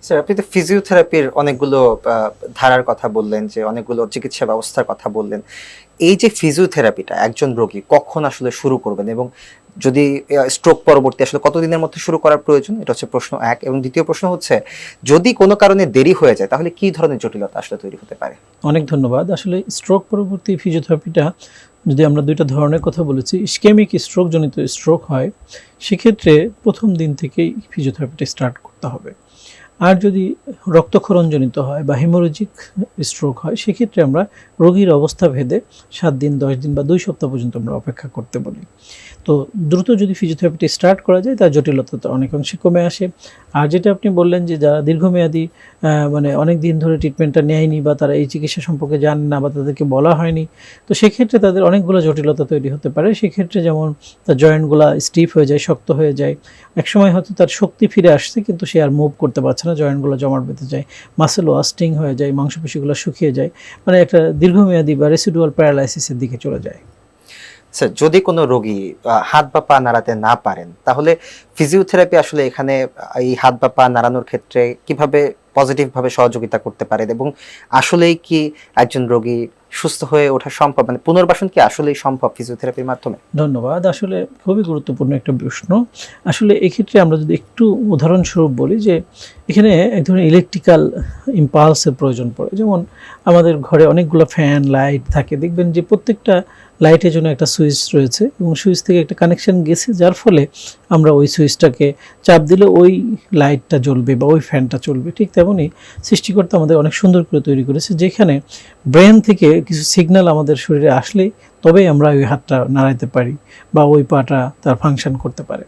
Sir, আপনি তো ফিজিওথেরাপির অনেকগুলো ধারার কথা বললেন, যে অনেকগুলো চিকিৎসা ব্যবস্থার কথা বললেন। এই যে ফিজিওথেরাপিটা একজন রোগী কখন আসলে শুরু করবেন, এবং যদি স্ট্রোক পরবর্তী আসলে কতদিনের মধ্যে শুরু করার প্রয়োজন? এটা হচ্ছে প্রশ্ন এক। এবং দ্বিতীয় প্রশ্ন হচ্ছে, যদি কোনো কারণে দেরি হয়ে যায় তাহলে কি ধরনের জটিলতা আসলে তৈরি হতে পারে? অনেক ধন্যবাদ। আসলে স্ট্রোক পরবর্তী ফিজিওথেরাপিটা, যদি আমরা দুইটা ধরনের কথা বলেছি, ইসকেমিক স্ট্রোক জনিত স্ট্রোক হয়, সেক্ষেত্রে প্রথম দিন থেকেই ফিজিওথেরাপিটা স্টার্ট করতে হবে। আর যদি রক্তক্ষরণজনিত হয় বা হেমোরেজিক স্ট্রোক হয়, সেক্ষেত্রে আমরা রোগীর অবস্থা ভেদে 7 দিন, 10 দিন বা 2 সপ্তাহ পর্যন্ত আমরা অপেক্ষা করতে বলি। তো দ্রুত যদি ফিজিওথেরাপিটি স্টার্ট করা যায়, তার জটিলতা অনেকাংশে কমে আসে। আর যেটা আপনি বললেন যে যারা দীর্ঘমেয়াদী মানে অনেক দিন ধরে ট্রিটমেন্টটা নেয়নি, বা তারা এই চিকিৎসা সম্পর্কে জানেন না, বা তাদেরকে বলা হয়নি, তো সেক্ষেত্রে তাদের অনেকগুলো জটিলতা তৈরি হতে পারে। সেক্ষেত্রে যেমন তার জয়েন্টগুলো স্টিফ হয়ে যায়, শক্ত হয়ে যায়। একসময় হয়তো তার শক্তি ফিরে আসছে, কিন্তু সে আর মুভ করতে পারছে না, জয়েন্টগুলো জমাট বেঁধে যায়, মাসেল ওয়াস্টিং হয়ে যায়, মাংসপেশিগুলো শুকিয়ে যায়, মানে একটা দীর্ঘমেয়াদী বা রেসিডুয়াল প্যারালাইসিসের দিকে চলে যায়। স্যার, যদি কোনো রোগী হাত বা পা নাড়াতে না পারেন, তাহলে ফিজিওথেরাপি আসলে এখানে এই হাত বা পা নাড়ানোর ক্ষেত্রে কিভাবে পজিটিভ ভাবে সহযোগিতা করতে পারে, এবং আসলেই কি একজন রোগী সুস্থ হয়ে ওঠা সম্ভব, মানে পুনর্বাসন কি আসলেই সম্ভব ফিজিওথেরাপির মাধ্যমে? ধন্যবাদ। আসলে খুবই গুরুত্বপূর্ণ একটা প্রশ্ন। আসলে এক্ষেত্রে আমরা যদি একটু উদাহরণস্বরূপ বলি, যে এখানে এক ধরনের ইলেকট্রিক্যাল ইম্পালসের প্রয়োজন পড়ে। যেমন আমাদের ঘরে অনেকগুলো ফ্যান, লাইট থাকে। দেখবেন যে প্রত্যেকটা লাইটের জন্য একটা সুইচ রয়েছে, এবং সুইচ থেকে একটা কানেকশন গেছে, যার ফলে আমরা ওই সুইচটাকে চাপ দিলে ওই লাইটটা জ্বলবে বা ওই ফ্যানটা চলবে। ঠিক তেমনই সৃষ্টিকর্তা আমাদের অনেক সুন্দর করে তৈরি করেছে, যেখানে ব্রেন থেকে কিছু সিগন্যাল আমাদের শরীরে আসলেই তবেই আমরা ওই হাতটা নাড়াইতে পারি বা ওই পাটা তার ফাংশন করতে পারে।